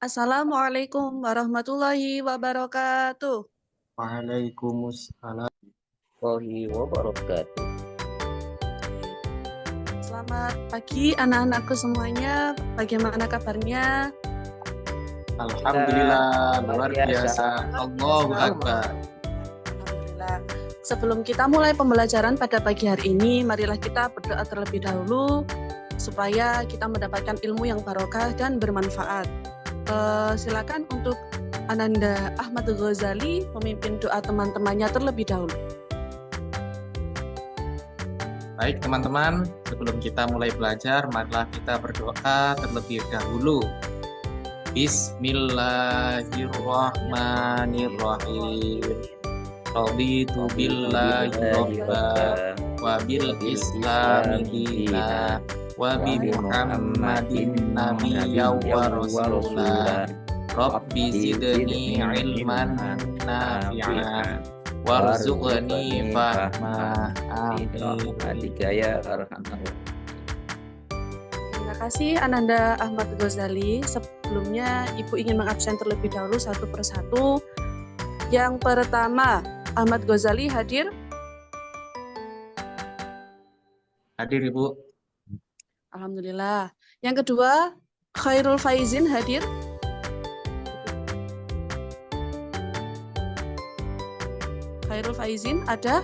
Assalamualaikum warahmatullahi wabarakatuh. Waalaikumsalam. Warahmatullahi wabarakatuh. Selamat pagi anak-anakku semuanya. Bagaimana kabarnya? Alhamdulillah, luar biasa. Allahu Akbar. Alhamdulillah. Sebelum kita mulai pembelajaran pada pagi hari ini, marilah kita berdoa terlebih dahulu supaya kita mendapatkan ilmu yang barokah dan bermanfaat. Silakan untuk Ananda Ahmad Ghazali memimpin doa teman-temannya terlebih dahulu. Baik teman-teman, sebelum kita mulai belajar, marilah kita berdoa terlebih dahulu. Bismillahirrahmanirrahim. Raditu billahi robba wa bil islami dina wa bi Muhammadin nabiyya wa rasulah. Rabbi zidni ilman nafi'an warzuqni fahma. Amin. Terima kasih Ananda Ahmad Ghazali. Sebelumnya Ibu ingin mengabsen terlebih dahulu satu persatu. Yang pertama, Ahmad Ghazali hadir? Hadir Ibu. Alhamdulillah. Yang kedua, Khairul Faizin hadir? Khairul Faizin ada?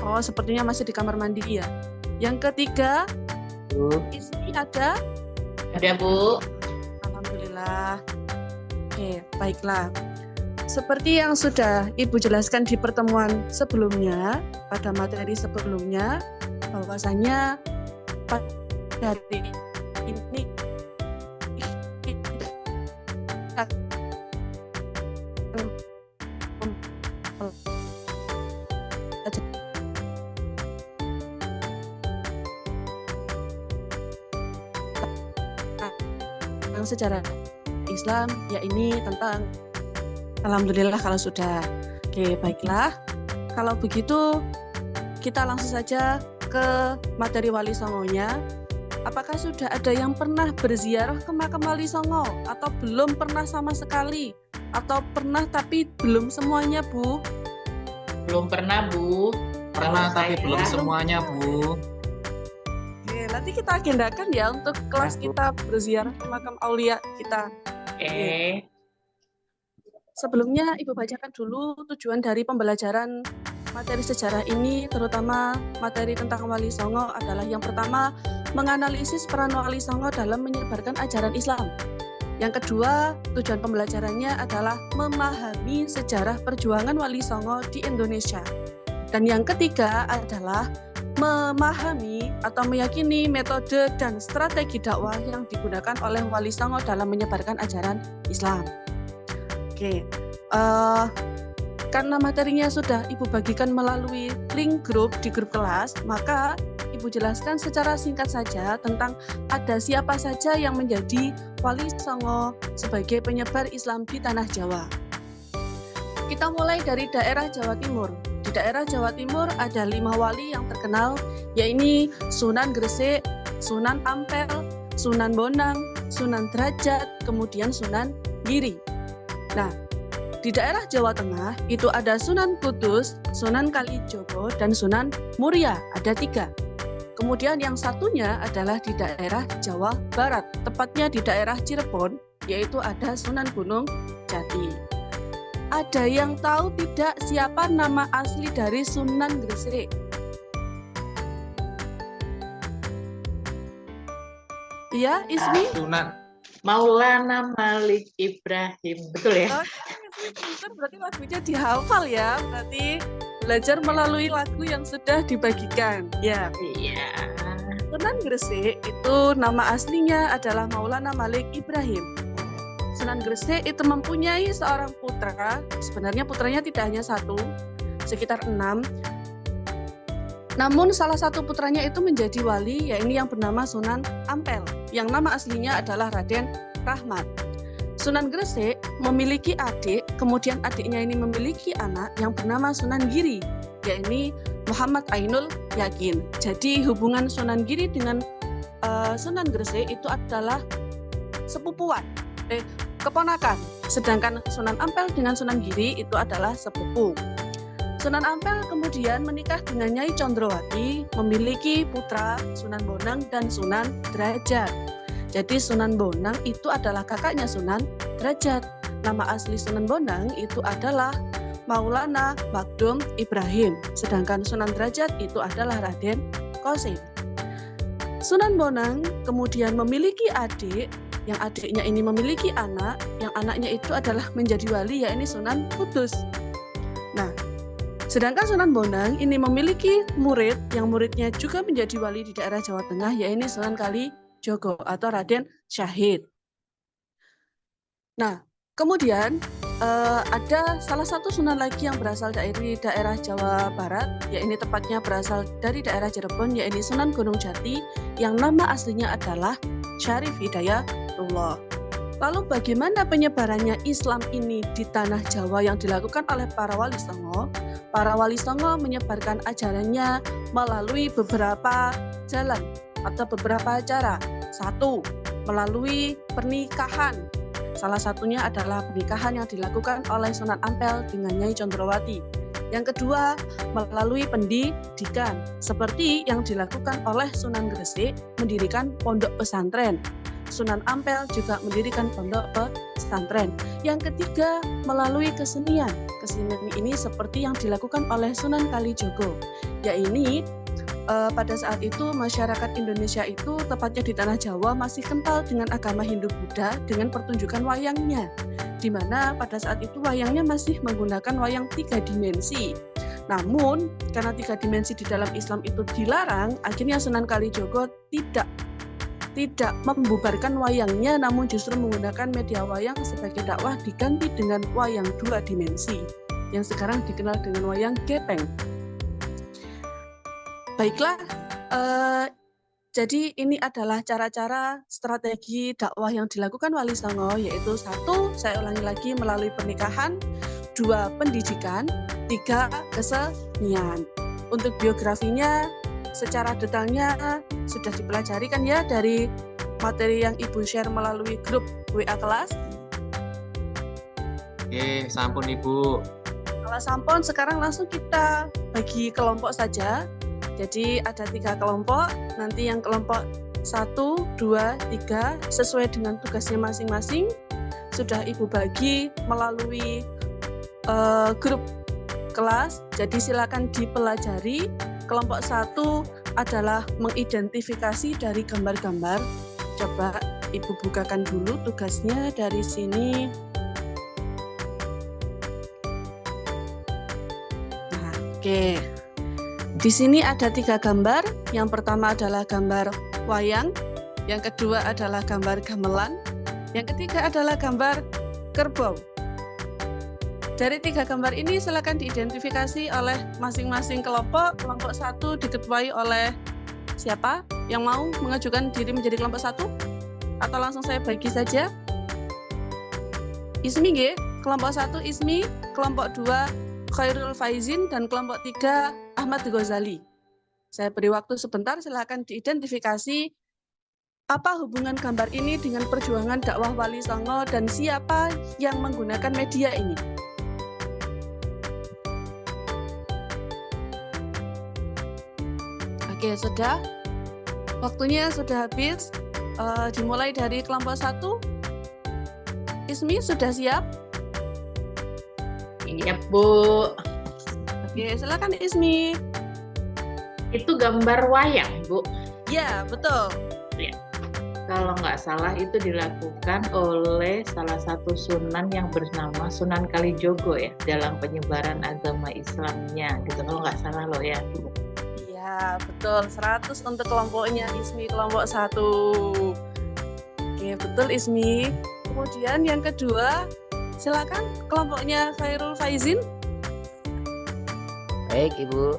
Oh, sepertinya masih di kamar mandi ya. Yang ketiga, Ismi ada? Ada, Bu. Alhamdulillah. Oke, baiklah. Seperti yang sudah Ibu jelaskan di pertemuan sebelumnya, pada materi sebelumnya, bahwasanya pada hari ini sejarah Islam, ya ini tentang alhamdulillah kalau sudah. Oke, baiklah. Kalau begitu kita langsung saja ke materi Wali Songonya. Apakah sudah ada yang pernah berziarah ke makam Wali Songo atau belum pernah sama sekali? Atau pernah tapi belum semuanya, Bu? Belum pernah, Bu. Pernah tapi belum semuanya, Bu. Oke, nanti kita agendakan ya untuk kelas kita berziarah ke makam aulia kita. Oke. Sebelumnya Ibu bacakan dulu tujuan dari pembelajaran materi sejarah ini, terutama materi tentang Wali Songo adalah yang pertama, menganalisis peran Wali Songo dalam menyebarkan ajaran Islam. Yang kedua, tujuan pembelajarannya adalah memahami sejarah perjuangan Wali Songo di Indonesia. Dan yang ketiga adalah memahami atau meyakini metode dan strategi dakwah yang digunakan oleh Wali Songo dalam menyebarkan ajaran Islam. Oke, karena materinya sudah Ibu bagikan melalui link grup di grup kelas, maka Ibu jelaskan secara singkat saja tentang ada siapa saja yang menjadi Wali Songo sebagai penyebar Islam di Tanah Jawa. Kita mulai dari daerah Jawa Timur. Di daerah Jawa Timur ada 5 wali yang terkenal, yaitu Sunan Gresik, Sunan Ampel, Sunan Bonang, Sunan Derajat, kemudian Sunan Giri. Nah, di daerah Jawa Tengah itu ada Sunan Kudus, Sunan Kalijogo, dan Sunan Muria, ada 3. Kemudian yang satunya adalah di daerah Jawa Barat, tepatnya di daerah Cirebon, yaitu ada Sunan Gunung Jati. Ada yang tahu tidak siapa nama asli dari Sunan Gresik? Iya, Ismi? Sunan Maulana Malik Ibrahim, betul ya? Oh, berarti lagunya dihafal ya, berarti belajar melalui lagu yang sudah dibagikan. Ya. Iya. Sunan Gresik itu nama aslinya adalah Maulana Malik Ibrahim. Sunan Gresik itu mempunyai seorang putra, sebenarnya putranya tidak hanya 1, sekitar 6. Namun salah satu putranya itu menjadi wali, yaitu yang bernama Sunan Ampel, yang nama aslinya adalah Raden Rahmat. Sunan Gresik memiliki adik, kemudian adiknya ini memiliki anak yang bernama Sunan Giri, yaitu Muhammad Ainul Yakin. Jadi hubungan Sunan Giri dengan Sunan Gresik itu adalah keponakan. Sedangkan Sunan Ampel dengan Sunan Giri itu adalah sepupu. Sunan Ampel kemudian menikah dengan Nyai Condrowati, memiliki putra Sunan Bonang dan Sunan Derajat. Jadi Sunan Bonang itu adalah kakaknya Sunan Derajat. Nama asli Sunan Bonang itu adalah Maulana Magdum Ibrahim. Sedangkan Sunan Derajat itu adalah Raden Qasim. Sunan Bonang kemudian memiliki adik, yang adiknya ini memiliki anak, yang anaknya itu adalah menjadi wali, yaitu Sunan Kudus. Nah, sedangkan Sunan Bonang ini memiliki murid, yang muridnya juga menjadi wali di daerah Jawa Tengah, yaitu Sunan Kalijogo atau Raden Syahid. Nah, kemudian ada salah satu sunan lagi yang berasal dari daerah Jawa Barat, yaitu tepatnya berasal dari daerah Cirebon, yaitu Sunan Gunung Jati, yang nama aslinya adalah Syarif Hidayatullah. Lalu bagaimana penyebarannya Islam ini di tanah Jawa yang dilakukan oleh para wali songo? Para wali songo menyebarkan ajarannya melalui beberapa jalan atau beberapa cara. Satu, melalui pernikahan. Salah satunya adalah pernikahan yang dilakukan oleh Sunan Ampel dengan Nyai Condrowati. Yang kedua, melalui pendidikan, seperti yang dilakukan oleh Sunan Gresik mendirikan pondok pesantren. Sunan Ampel juga mendirikan pondok pesantren. Yang ketiga, melalui kesenian. Kesenian ini seperti yang dilakukan oleh Sunan Kalijogo, yaitu pada saat itu masyarakat Indonesia itu tepatnya di tanah Jawa masih kental dengan agama Hindu-Buddha dengan pertunjukan wayangnya, di mana pada saat itu wayangnya masih menggunakan wayang 3 dimensi. Namun karena 3 dimensi di dalam Islam itu dilarang, akhirnya Sunan Kalijogo tidak membubarkan wayangnya, namun justru menggunakan media wayang sebagai dakwah, diganti dengan wayang 2 dimensi yang sekarang dikenal dengan wayang gepeng. Baiklah, jadi ini adalah cara-cara strategi dakwah yang dilakukan Wali Songo, yaitu 1, saya ulangi lagi, melalui pernikahan, 2, pendidikan, 3, kesenian. Untuk biografinya secara detailnya sudah dipelajari kan ya dari materi yang Ibu share melalui grup WA kelas. Oke, sampun Ibu. Kalau sampun, sekarang langsung kita bagi kelompok saja. Jadi ada 3 kelompok, nanti yang kelompok 1, 2, 3 sesuai dengan tugasnya masing-masing sudah Ibu bagi melalui grup kelas. Jadi silakan dipelajari. Kelompok 1 adalah mengidentifikasi dari gambar-gambar. Coba Ibu bukakan dulu tugasnya dari sini. Nah, oke. Di sini ada 3 gambar. Yang pertama adalah gambar wayang, yang kedua adalah gambar gamelan, yang ketiga adalah gambar kerbau. Dari 3 gambar ini silakan diidentifikasi oleh masing-masing kelompok. Kelompok 1 diketuai oleh siapa? Yang mau mengajukan diri menjadi kelompok 1? Atau langsung saya bagi saja? Ismi nggih? Kelompok 1 Ismi, kelompok 2 Khairul Faizin, dan kelompok 3 Ahmad Ghazali. Saya beri waktu sebentar, silakan diidentifikasi apa hubungan gambar ini dengan perjuangan dakwah Wali Songo dan siapa yang menggunakan media ini. Oke, sudah. Waktunya sudah habis. Dimulai dari kelompok 1. Ismi sudah siap? Iya, Bu. Oke, silakan Ismi. Itu gambar wayang, Bu. Ya, betul. Ya. Kalau nggak salah itu dilakukan oleh salah satu sunan yang bernama Sunan Kalijogo ya, dalam penyebaran agama Islamnya gitu. Kalau nggak salah loh ya. Iya, betul. 100 untuk kelompoknya Ismi, kelompok 1. Oke, betul Ismi. Kemudian yang kedua, silakan kelompoknya Khairul Faizin. Baik Ibu,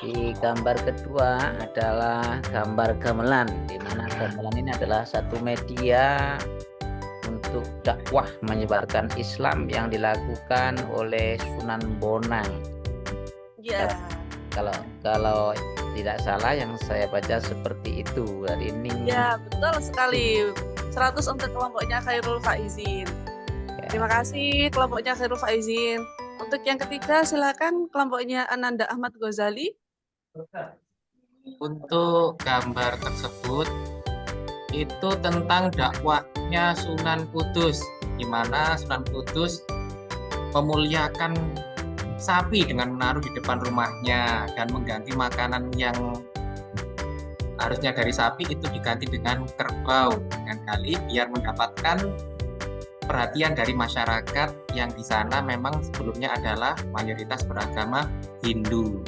di gambar kedua adalah gambar gamelan, di mana gamelan ini adalah satu media untuk dakwah menyebarkan Islam yang dilakukan oleh Sunan Bonang. Ya. Kalau tidak salah yang saya baca seperti itu hari ini. Ya, betul sekali. 100 untuk kelompoknya Khairul Faizin. Ya. Terima kasih kelompoknya Khairul Faizin. Untuk yang ketiga silakan kelompoknya Ananda Ahmad Ghazali. Untuk gambar tersebut itu tentang dakwahnya Sunan Kudus, di mana Sunan Kudus memuliakan sapi dengan menaruh di depan rumahnya dan mengganti makanan yang harusnya dari sapi itu diganti dengan kerbau dengan kali biar mendapatkan perhatian dari masyarakat yang di sana memang sebelumnya adalah mayoritas beragama Hindu.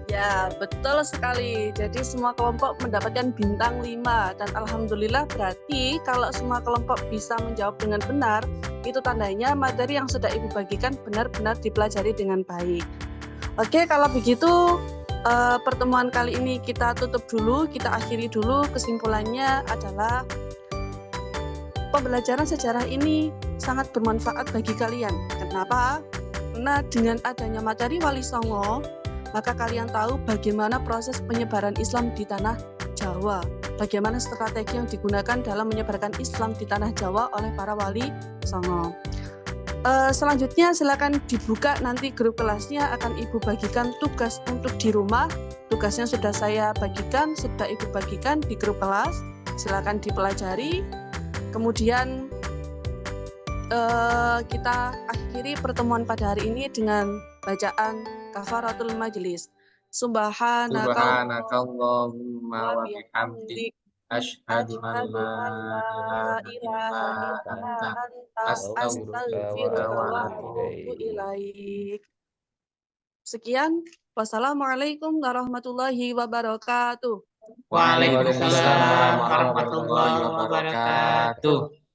Ya, betul sekali. Jadi semua kelompok mendapatkan bintang 5 dan alhamdulillah berarti kalau semua kelompok bisa menjawab dengan benar, itu tandanya materi yang sudah Ibu bagikan benar-benar dipelajari dengan baik. Oke, kalau begitu pertemuan kali ini kita tutup dulu, kita akhiri dulu. Kesimpulannya adalah pembelajaran sejarah ini sangat bermanfaat bagi kalian. Kenapa? Karena dengan adanya materi Wali Songo, maka kalian tahu bagaimana proses penyebaran Islam di tanah Jawa, bagaimana strategi yang digunakan dalam menyebarkan Islam di tanah Jawa oleh para Wali Songo. Selanjutnya silakan dibuka, nanti grup kelasnya akan Ibu bagikan tugas untuk di rumah. Tugasnya sudah saya bagikan, sudah Ibu bagikan di grup kelas, silakan dipelajari. Kemudian kita akhiri pertemuan pada hari ini dengan bacaan kafaratul majlis. Subhanakallahumma wa bihamdik asyhadu an la ilaha illa anta astaghfiruka wa atubu ilaik. Sekian, wassalamualaikum warahmatullahi wabarakatuh. Waalaikumsalam warahmatullahi wabarakatuh.